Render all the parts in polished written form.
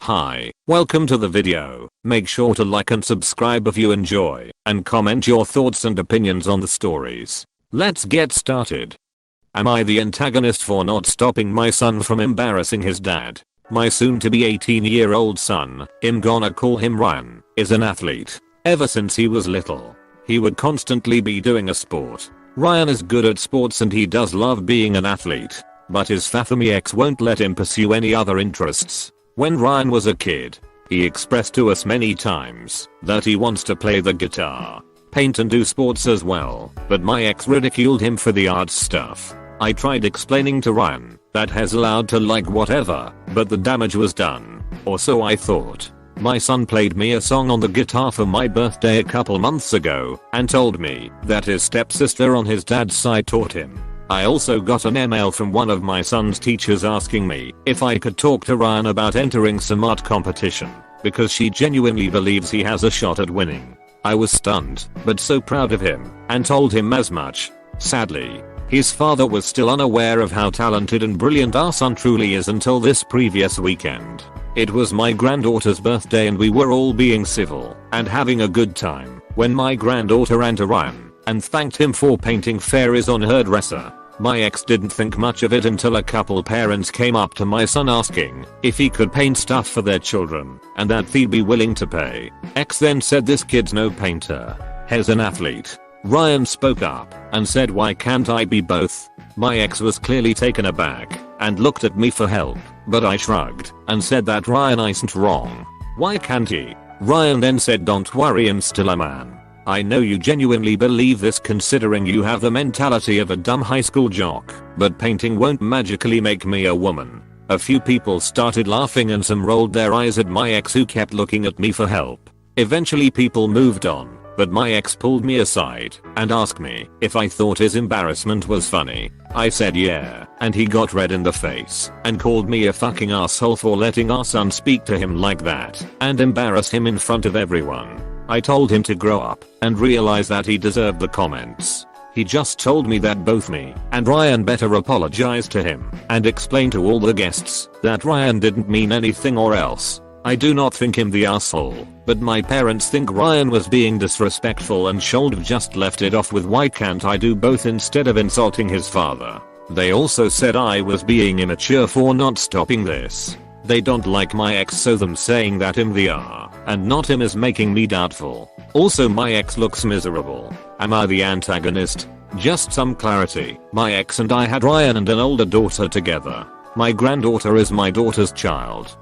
Hi, welcome to the video. Make sure to like and subscribe if you enjoy, and comment your thoughts and opinions on the stories. Let's get started. Am I the antagonist for not stopping my son from embarrassing his dad? My soon-to-be 18-year-old son, I'm gonna call him Ryan, is an athlete. Ever since he was little, he would constantly be doing a sport. Ryan is good at sports and he does love being an athlete, but his fathammy ex won't let him pursue any other interests. When Ryan was a kid, he expressed to us many times that he wants to play the guitar, paint and do sports as well, but my ex ridiculed him for the arts stuff. I tried explaining to Ryan that he's allowed to like whatever, but the damage was done, or so I thought. My son played me a song on the guitar for my birthday a couple months ago and told me that his stepsister on his dad's side taught him. I also got an email from one of my son's teachers asking me if I could talk to Ryan about entering some art competition, because she genuinely believes he has a shot at winning. I was stunned, but so proud of him, and told him as much. Sadly, his father was still unaware of how talented and brilliant our son truly is until this previous weekend. It was my granddaughter's birthday and we were all being civil and having a good time when my granddaughter ran to Ryan and thanked him for painting fairies on her dresser. My ex didn't think much of it until a couple parents came up to my son asking if he could paint stuff for their children and that they'd be willing to pay. Ex then said this kid's no painter, he's an athlete. Ryan spoke up and said why can't I be both? My ex was clearly taken aback and looked at me for help, but I shrugged and said that Ryan isn't wrong. Why can't he? Ryan then said don't worry, I'm still a man. I know you genuinely believe this considering you have the mentality of a dumb high school jock, but painting won't magically make me a woman. A few people started laughing and some rolled their eyes at my ex who kept looking at me for help. Eventually people moved on, but my ex pulled me aside and asked me if I thought his embarrassment was funny. I said yeah, and he got red in the face and called me a fucking asshole for letting our son speak to him like that and embarrass him in front of everyone. I told him to grow up and realize that he deserved the comments. He just told me that both me and Ryan better apologize to him and explain to all the guests that Ryan didn't mean anything or else. I do not think him the asshole, but my parents think Ryan was being disrespectful and should have just left it off with why can't I do both instead of insulting his father. They also said I was being immature for not stopping this. They don't like my ex, so them saying that I'm the R and not him is making me doubtful. Also my ex looks miserable. Am I the antagonist? Just some clarity. My ex and I had Ryan and an older daughter together. My granddaughter is my daughter's child.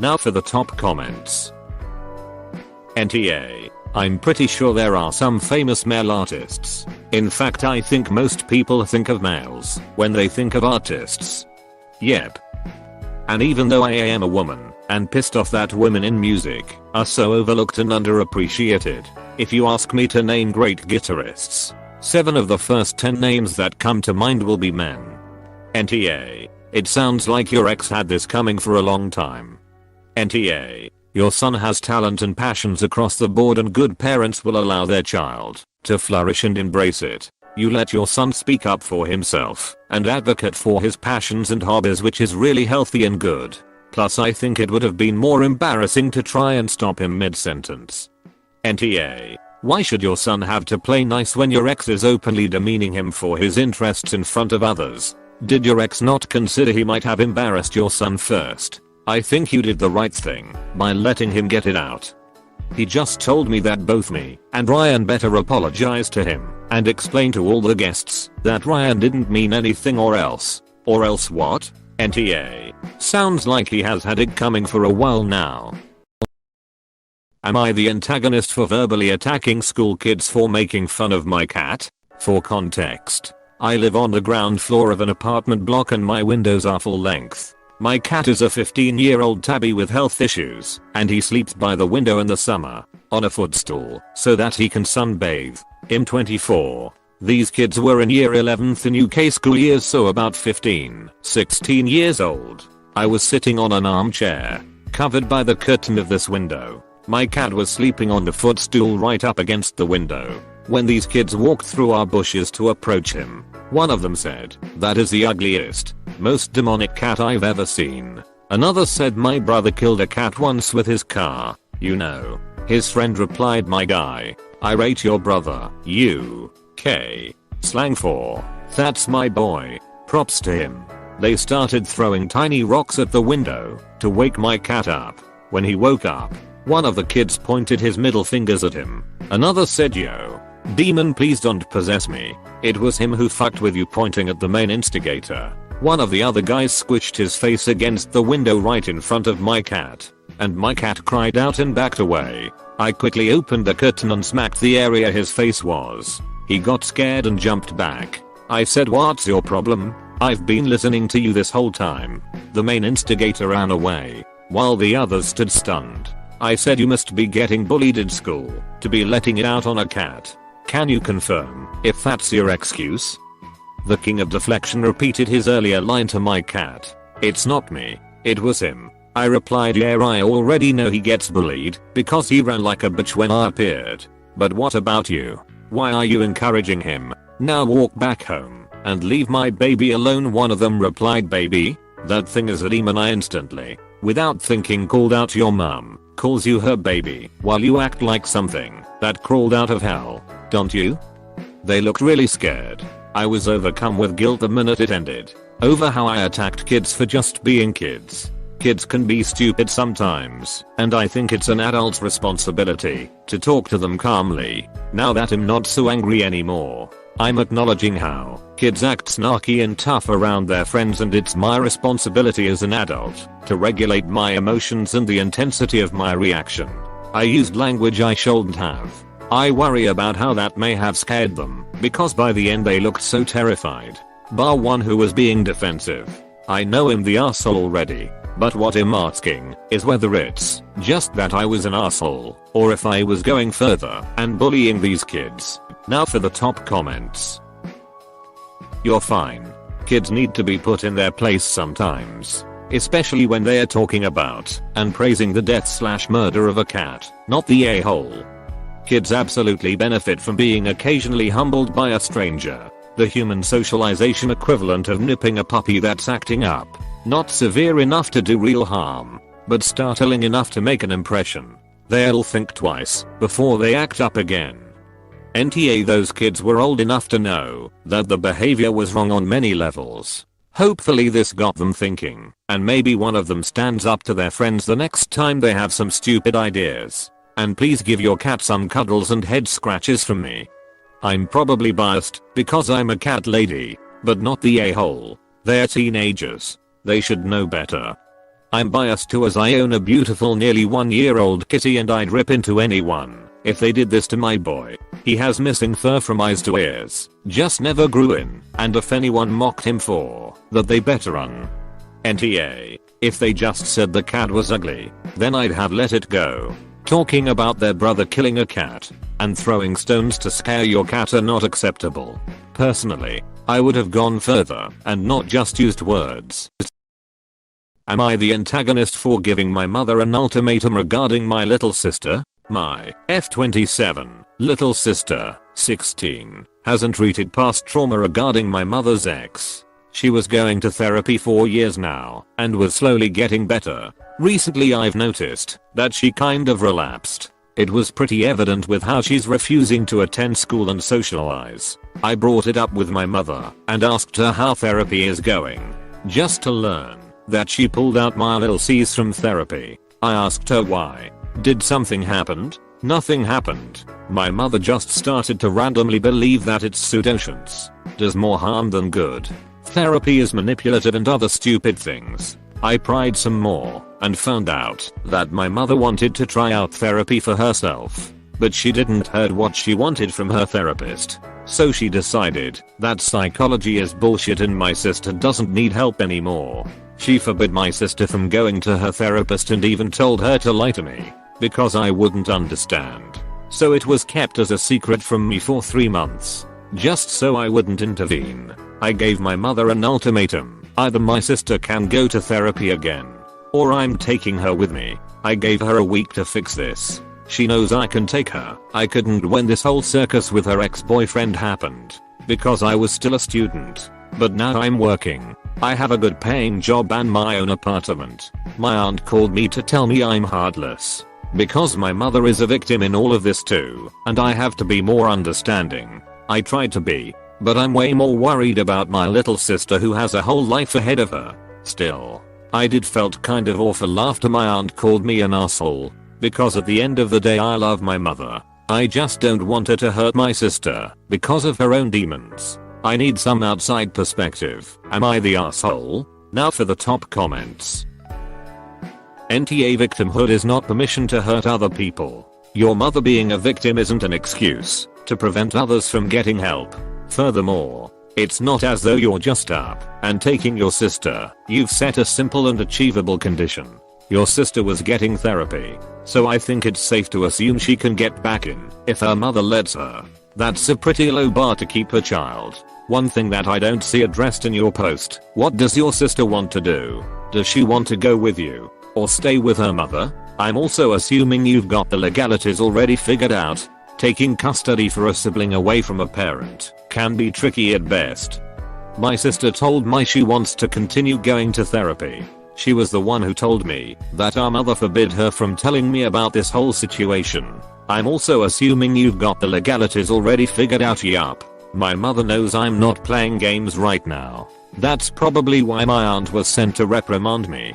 Now for the top comments. NTA. I'm pretty sure there are some famous male artists. In fact I think most people think of males when they think of artists. Yep. And even though I am a woman and pissed off that women in music are so overlooked and underappreciated, if you ask me to name great guitarists, 7 of the first 10 names that come to mind will be men. NTA. It sounds like your ex had this coming for a long time. NTA. Your son has talent and passions across the board and good parents will allow their child to flourish and embrace it. You let your son speak up for himself and advocate for his passions and hobbies, which is really healthy and good. Plus I think it would have been more embarrassing to try and stop him mid-sentence. NTA. Why should your son have to play nice when your ex is openly demeaning him for his interests in front of others? Did your ex not consider he might have embarrassed your son first? I think you did the right thing by letting him get it out. He just told me that both me and Ryan better apologize to him and explain to all the guests that Ryan didn't mean anything or else. Or else what? NTA. Sounds like he has had it coming for a while now. Am I the antagonist for verbally attacking school kids for making fun of my cat? For context, I live on the ground floor of an apartment block and my windows are full length. My cat is a 15-year-old tabby with health issues, and he sleeps by the window in the summer, on a footstool, so that he can sunbathe. I'm 24. These kids were in year 11th in UK school years, so about 15, 16 years old. I was sitting on an armchair, covered by the curtain of this window. My cat was sleeping on the footstool right up against the window, when these kids walked through our bushes to approach him. One of them said, "That is the ugliest, most demonic cat I've ever seen." Another said my brother killed a cat once with his car. You know. His friend replied, my guy, I rate your brother. UK. Slang for, that's my boy. Props to him. They started throwing tiny rocks at the window to wake my cat up. When he woke up, one of the kids pointed his middle fingers at him. Another said, yo, demon please don't possess me. It was him who fucked with you, pointing at the main instigator. One of the other guys squished his face against the window right in front of my cat, and my cat cried out and backed away. I quickly opened the curtain and smacked the area his face was. He got scared and jumped back. I said, what's your problem? I've been listening to you this whole time. The main instigator ran away, while the others stood stunned. I said, you must be getting bullied in school to be letting it out on a cat. Can you confirm if that's your excuse? The king of deflection repeated his earlier line to my cat. It's not me, it was him. I replied, yeah, I already know he gets bullied because he ran like a bitch when I appeared. But what about you? Why are you encouraging him? Now walk back home and leave my baby alone. One of them replied, baby? That thing is a demon. I instantly, without thinking, called out, your mum calls you her baby while you act like something that crawled out of hell, don't you? They looked really scared. I was overcome with guilt the minute it ended over how I attacked kids for just being kids. Kids can be stupid sometimes, and I think it's an adult's responsibility to talk to them calmly. Now that I'm not so angry anymore, I'm acknowledging how kids act snarky and tough around their friends, and it's my responsibility as an adult to regulate my emotions and the intensity of my reaction. I used language I shouldn't have. I worry about how that may have scared them, because by the end they looked so terrified. Bar one who was being defensive. I know I'm the arsehole already, but what I'm asking is whether it's just that I was an arsehole, or if I was going further and bullying these kids. Now for the top comments. You're fine. Kids need to be put in their place sometimes, especially when they are talking about and praising the death/murder of a cat, not the a-hole. Kids absolutely benefit from being occasionally humbled by a stranger. The human socialization equivalent of nipping a puppy that's acting up. Not severe enough to do real harm, but startling enough to make an impression. They'll think twice before they act up again. NTA, those kids were old enough to know that the behavior was wrong on many levels. Hopefully this got them thinking, and maybe one of them stands up to their friends the next time they have some stupid ideas. And please give your cat some cuddles and head scratches from me. I'm probably biased because I'm a cat lady, but not the a-hole. They're teenagers. They should know better. I'm biased too, as I own a beautiful nearly 1-year-old kitty, and I'd rip into anyone if they did this to my boy. He has missing fur from eyes to ears, just never grew in, and if anyone mocked him for that, they better run. NTA, if they just said the cat was ugly, then I'd have let it go. Talking about their brother killing a cat and throwing stones to scare your cat are not acceptable. Personally, I would have gone further and not just used words. Am I the antagonist for giving my mother an ultimatum regarding my little sister? My F27 little sister, 16, hasn't treated past trauma regarding my mother's ex. She was going to therapy for years now and was slowly getting better. Recently I've noticed that she kind of relapsed. It was pretty evident with how she's refusing to attend school and socialize. I brought it up with my mother and asked her how therapy is going, just to learn that she pulled out my little C's from therapy. I asked her why. Did something happen? Nothing happened. My mother just started to randomly believe that it's pseudoscience does more harm than good. Therapy is manipulative and other stupid things. I pried some more and found out that my mother wanted to try out therapy for herself, but she didn't heard what she wanted from her therapist. So she decided that psychology is bullshit and my sister doesn't need help anymore. She forbid my sister from going to her therapist and even told her to lie to me because I wouldn't understand. So it was kept as a secret from me for 3 months, just so I wouldn't intervene. I gave my mother an ultimatum. Either my sister can go to therapy again, or I'm taking her with me. I gave her a week to fix this. She knows I can take her. I couldn't when this whole circus with her ex-boyfriend happened, because I was still a student. But now I'm working, I have a good paying job and my own apartment. My aunt called me to tell me I'm heartless. Because my mother is a victim in all of this too, and I have to be more understanding. I tried to be, but I'm way more worried about my little sister who has a whole life ahead of her. Still, I did felt kind of awful after my aunt called me an asshole. Because at the end of the day I love my mother. I just don't want her to hurt my sister because of her own demons. I need some outside perspective. Am I the asshole? Now for the top comments. NTA victimhood is not permission to hurt other people. Your mother being a victim isn't an excuse to prevent others from getting help. Furthermore, it's not as though you're just up and taking your sister. You've set a simple and achievable condition. Your sister was getting therapy, so I think it's safe to assume she can get back in if her mother lets her. That's a pretty low bar to keep her child. One thing that I don't see addressed in your post, what does your sister want to do? Does she want to go with you or stay with her mother? I'm also assuming you've got the legalities already figured out. Taking custody for a sibling away from a parent can be tricky at best. My sister told me she wants to continue going to therapy. She was the one who told me that our mother forbid her from telling me about this whole situation. I'm also assuming you've got the legalities already figured out. Yup. My mother knows I'm not playing games right now. That's probably why my aunt was sent to reprimand me.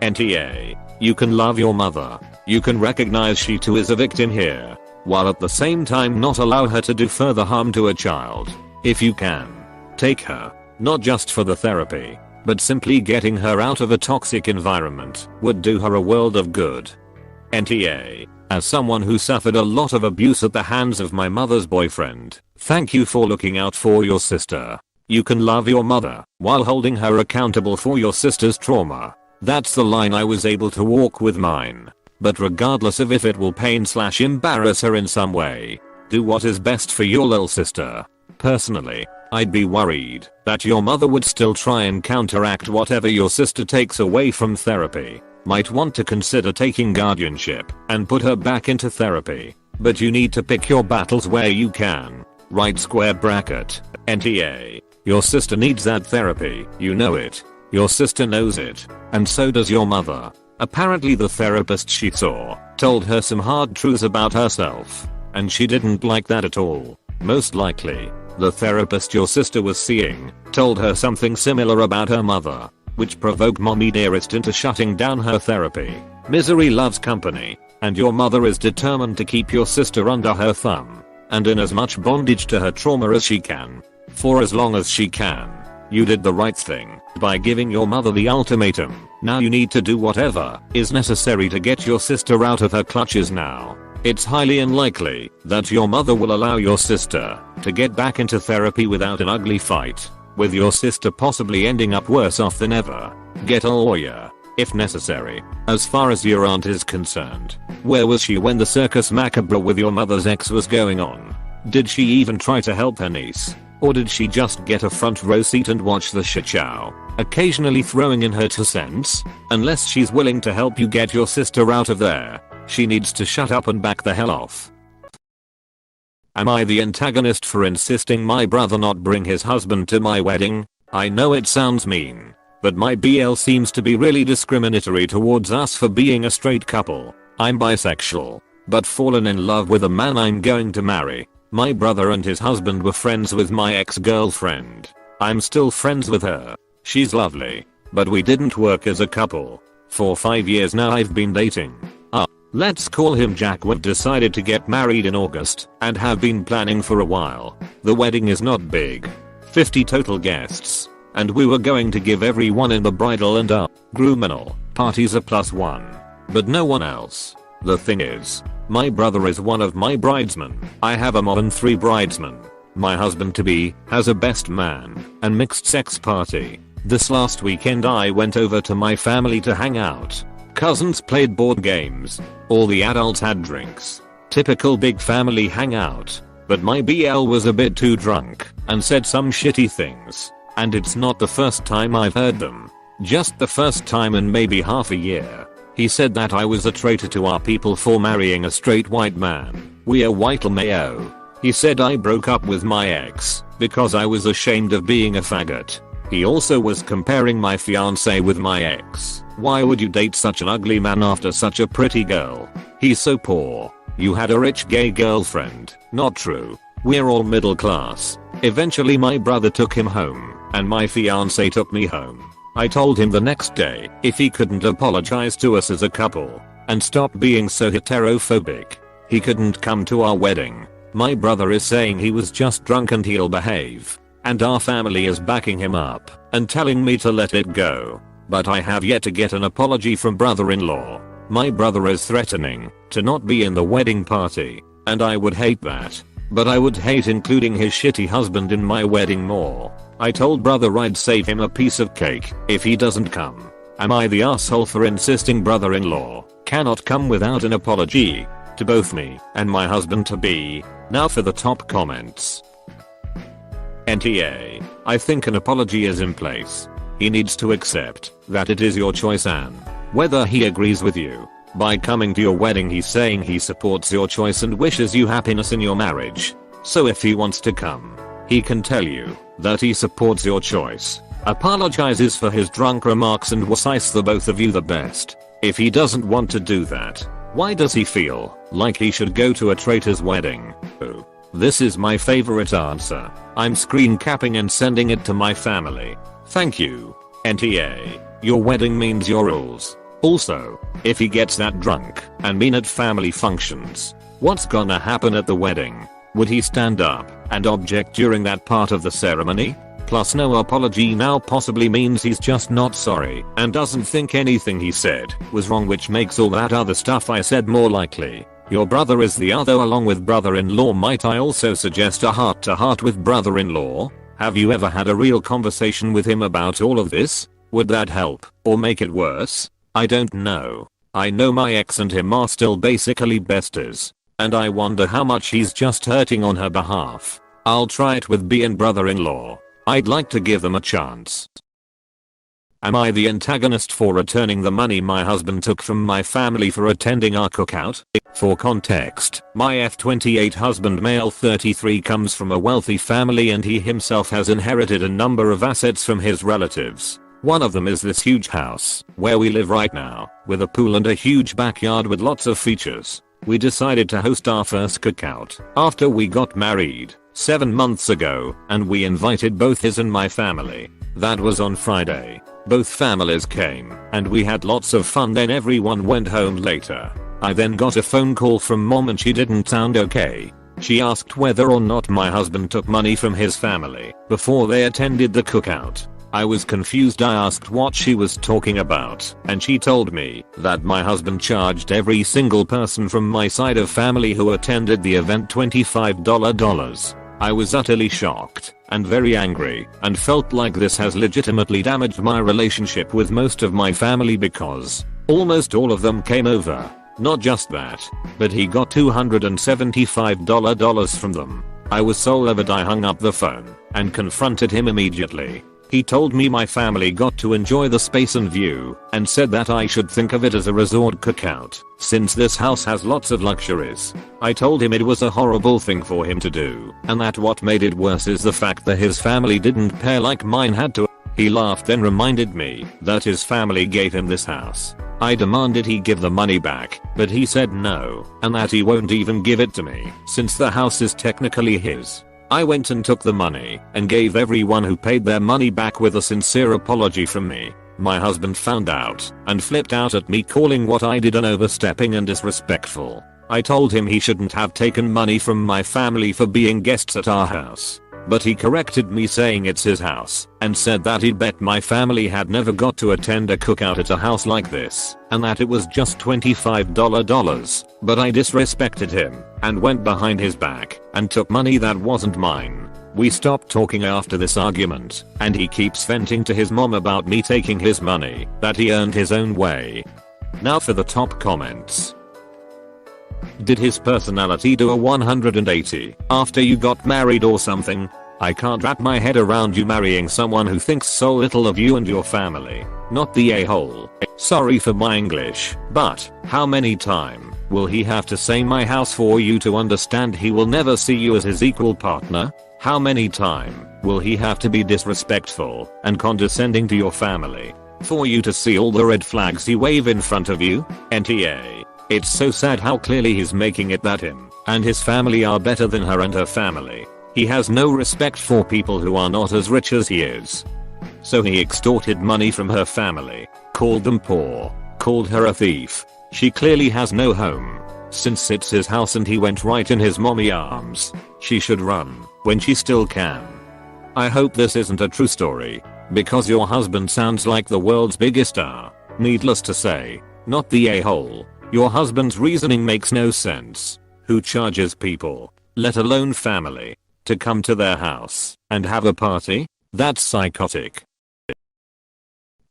NTA. You can love your mother. You can recognize she too is a victim here, while at the same time not allow her to do further harm to a child. If you can, take her, not just for the therapy, but simply getting her out of a toxic environment would do her a world of good. NTA. As someone who suffered a lot of abuse at the hands of my mother's boyfriend, thank you for looking out for your sister. You can love your mother while holding her accountable for your sister's trauma. That's the line I was able to walk with mine. But regardless of if it will pain/embarrass her in some way, do what is best for your little sister. Personally, I'd be worried that your mother would still try and counteract whatever your sister takes away from therapy. Might want to consider taking guardianship and put her back into therapy. But you need to pick your battles where you can. Right square bracket. NTA. Your sister needs that therapy, you know it. Your sister knows it, and so does your mother. Apparently the therapist she saw told her some hard truths about herself, and she didn't like that at all. Most likely, the therapist your sister was seeing told her something similar about her mother, which provoked mommy dearest into shutting down her therapy. Misery loves company, and your mother is determined to keep your sister under her thumb, and in as much bondage to her trauma as she can, for as long as she can. You did the right thing by giving your mother the ultimatum. Now you need to do whatever is necessary to get your sister out of her clutches now. It's highly unlikely that your mother will allow your sister to get back into therapy without an ugly fight, with your sister possibly ending up worse off than ever. Get a lawyer, if necessary. As far as your aunt is concerned, where was she when the circus macabre with your mother's ex was going on? Did she even try to help her niece? Or did she just get a front row seat and watch the shit show, occasionally throwing in her 2 cents? Unless she's willing to help you get your sister out of there, she needs to shut up and back the hell off. Am I the antagonist for insisting my brother not bring his husband to my wedding? I know it sounds mean, but my BL seems to be really discriminatory towards us for being a straight couple. I'm bisexual, but fallen in love with a man I'm going to marry. My brother and his husband were friends with my ex-girlfriend. I'm still friends with her. She's lovely, but we didn't work as a couple. For 5 years now I've been dating. Let's call him Jack. We've decided to get married in August and have been planning for a while. The wedding is not big. 50 total guests. And we were going to give everyone in the bridal and groom parties a +1. But no one else. The thing is, my brother is one of my bridesmen. I have a more than 3 bridesmen. My husband-to-be has a best man and mixed sex party. This last weekend I went over to my family to hang out. Cousins played board games. All the adults had drinks. Typical big family hangout. But my BL was a bit too drunk and said some shitty things. And it's not the first time I've heard them. Just the first time in maybe half a year. He said that I was a traitor to our people for marrying a straight white man. We are white Mayo. He said I broke up with my ex because I was ashamed of being a faggot. He also was comparing my fiance with my ex. Why would you date such an ugly man after such a pretty girl? He's so poor. You had a rich gay girlfriend. Not true. We're all middle class. Eventually my brother took him home, and my fiance took me home. I told him the next day if he couldn't apologize to us as a couple and stop being so heterophobic, he couldn't come to our wedding. My brother is saying he was just drunk and he'll behave, and our family is backing him up and telling me to let it go. But I have yet to get an apology from brother-in-law. My brother is threatening to not be in the wedding party, and I would hate that. But I would hate including his shitty husband in my wedding more. I told brother I'd save him a piece of cake if he doesn't come. Am I the asshole for insisting brother-in-law cannot come without an apology to both me and my husband-to-be? Now for the top comments. NTA. I think an apology is in place. He needs to accept that it is your choice and whether he agrees with you. By coming to your wedding he's saying he supports your choice and wishes you happiness in your marriage. So if he wants to come, he can tell you that he supports your choice, apologizes for his drunk remarks and wishes the both of you the best. If he doesn't want to do that, why does he feel like he should go to a traitor's wedding? Oh, this is my favorite answer. I'm screen capping and sending it to my family. Thank you. NTA. Your wedding means your rules. Also, if he gets that drunk and mean at family functions, what's gonna happen at the wedding? Would he stand up and object during that part of the ceremony? Plus no apology now possibly means he's just not sorry and doesn't think anything he said was wrong, which makes all that other stuff I said more likely. Your brother is the other along with brother-in-law. Might I also suggest a heart-to-heart with brother-in-law? Have you ever had a real conversation with him about all of this? Would that help or make it worse? I don't know. I know my ex and him are still basically besties, and I wonder how much he's just hurting on her behalf. I'll try it with B and brother-in-law. I'd like to give them a chance. Am I the antagonist for returning the money my husband took from my family for attending our cookout? For context, my F28 husband, male 33, comes from a wealthy family and he himself has inherited a number of assets from his relatives. One of them is this huge house where we live right now, with a pool and a huge backyard with lots of features. We decided to host our first cookout after we got married 7 months ago, and we invited both his and my family. That was on Friday. Both families came and we had lots of fun. Then everyone went home later. I then got a phone call from mom and she didn't sound okay. She asked whether or not my husband took money from his family before they attended the cookout. I was confused. I asked what she was talking about, and she told me that my husband charged every single person from my side of family who attended the event $25. I was utterly shocked and very angry and felt like this has legitimately damaged my relationship with most of my family because almost all of them came over. Not just that, but he got $275 from them. I was so livid I hung up the phone and confronted him immediately. He told me my family got to enjoy the space and view and said that I should think of it as a resort cookout since this house has lots of luxuries. I told him it was a horrible thing for him to do and that what made it worse is the fact that his family didn't pay like mine had to. He laughed, then reminded me that his family gave him this house. I demanded he give the money back, but he said no and that he won't even give it to me since the house is technically his. I went and took the money and gave everyone who paid their money back with a sincere apology from me. My husband found out and flipped out at me, calling what I did an overstepping and disrespectful. I told him he shouldn't have taken money from my family for being guests at our house. But he corrected me saying it's his house and said that he'd bet my family had never got to attend a cookout at a house like this and that it was just $25. But I disrespected him and went behind his back and took money that wasn't mine. We stopped talking after this argument and he keeps venting to his mom about me taking his money that he earned his own way. Now for the top comments. Did his personality do a 180 after you got married or something? I can't wrap my head around you marrying someone who thinks so little of you and your family. Not the a-hole. Sorry for my English, but how many times will he have to say my house for you to understand he will never see you as his equal partner? How many times will he have to be disrespectful and condescending to your family for you to see all the red flags he wave in front of you? NTA. It's so sad how clearly he's making it that him and his family are better than her and her family. He has no respect for people who are not as rich as he is. So he extorted money from her family, called them poor, called her a thief. She clearly has no home. Since it's his house and he went right in his mommy arms, she should run when she still can. I hope this isn't a true story, because your husband sounds like the world's biggest star. Needless to say, not the a-hole. Your husband's reasoning makes no sense. Who charges people, let alone family, to come to their house and have a party? That's psychotic.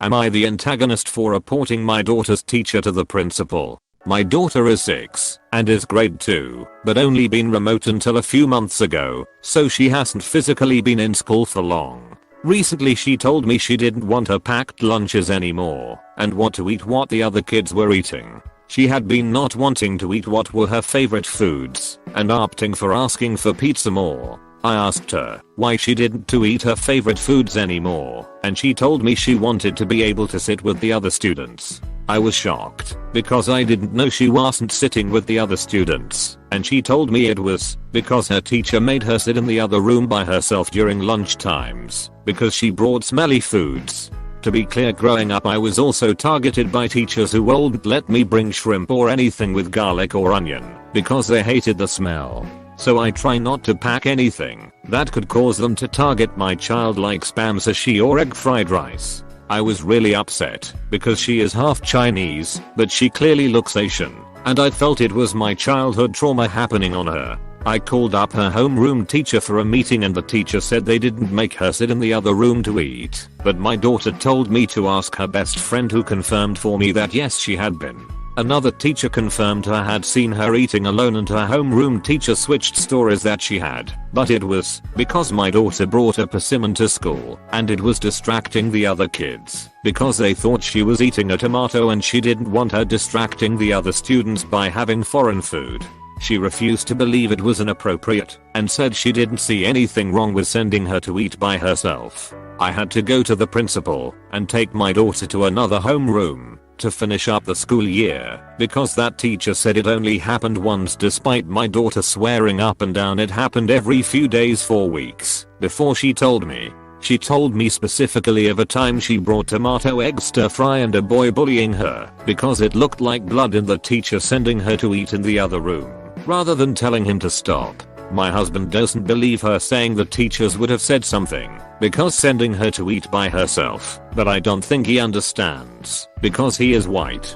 Am I the antagonist for reporting my daughter's teacher to the principal? My daughter is 6 and is grade 2, but only been remote until a few months ago, so she hasn't physically been in school for long. Recently she told me she didn't want her packed lunches anymore and want to eat what the other kids were eating. She had been not wanting to eat what were her favorite foods and opting for asking for pizza more. I asked her why she didn't to eat her favorite foods anymore, and she told me she wanted to be able to sit with the other students. I was shocked because I didn't know she wasn't sitting with the other students, and she told me it was because her teacher made her sit in the other room by herself during lunch times because she brought smelly foods. To be clear, growing up I was also targeted by teachers who wouldn't let me bring shrimp or anything with garlic or onion because they hated the smell. So I try not to pack anything that could cause them to target my child, like spam sushi or egg fried rice. I was really upset because she is half Chinese, but she clearly looks Asian, and I felt it was my childhood trauma happening on her. I called up her homeroom teacher for a meeting and the teacher said they didn't make her sit in the other room to eat, but my daughter told me to ask her best friend, who confirmed for me that yes, she had been. Another teacher confirmed her had seen her eating alone, and her homeroom teacher switched stories that she had, but it was because my daughter brought a persimmon to school and it was distracting the other kids because they thought she was eating a tomato and she didn't want her distracting the other students by having foreign food. She refused to believe it was inappropriate and said she didn't see anything wrong with sending her to eat by herself. I had to go to the principal and take my daughter to another homeroom to finish up the school year because that teacher said it only happened once, despite my daughter swearing up and down it happened every few days for weeks before she told me. She told me specifically of a time she brought tomato egg stir fry and a boy bullying her because it looked like blood, and the teacher sending her to eat in the other room rather than telling him to stop. My husband doesn't believe her, saying the teachers would have said something because sending her to eat by herself, but I don't think he understands because he is white.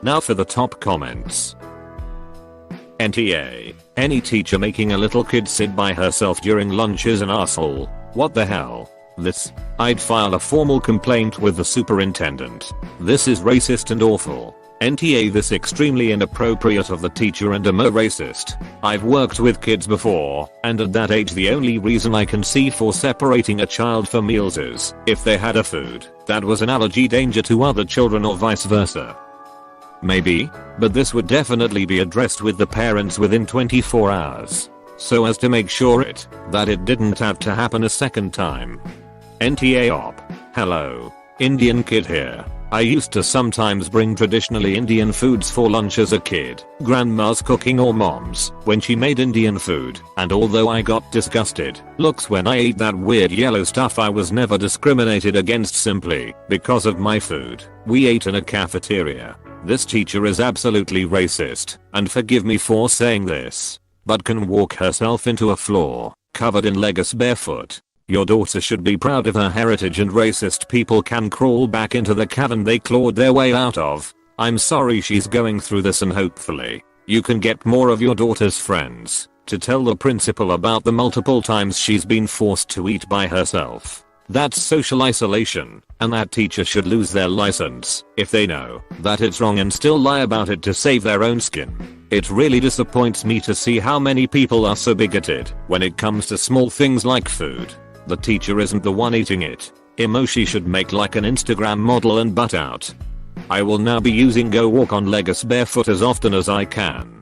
Now for the top comments. NTA. Any teacher making a little kid sit by herself during lunch is an asshole. What the hell? I'd file a formal complaint with the superintendent. This is racist and awful. NTA, this extremely inappropriate of the teacher and more racist. I've worked with kids before, and at that age the only reason I can see for separating a child for meals is if they had a food that was an allergy danger to other children or vice versa. Maybe, but this would definitely be addressed with the parents within 24 hours, so as to make sure that it didn't have to happen a second time. NTA op. Hello. Indian kid here. I used to sometimes bring traditionally Indian foods for lunch as a kid, grandma's cooking or mom's when she made Indian food, and although I got disgusted looks when I ate that weird yellow stuff, I was never discriminated against simply because of my food. We ate in a cafeteria. This teacher is absolutely racist, and forgive me for saying this, but can walk herself into a floor covered in lettuce barefoot. Your daughter should be proud of her heritage, and racist people can crawl back into the cavern they clawed their way out of. I'm sorry she's going through this, and hopefully you can get more of your daughter's friends to tell the principal about the multiple times she's been forced to eat by herself. That's social isolation, and that teacher should lose their license if they know that it's wrong and still lie about it to save their own skin. It really disappoints me to see how many people are so bigoted when it comes to small things like food. The teacher isn't the one eating it. Emoji should make like an Instagram model and butt out. I will now be using go walk on legs barefoot as often as I can.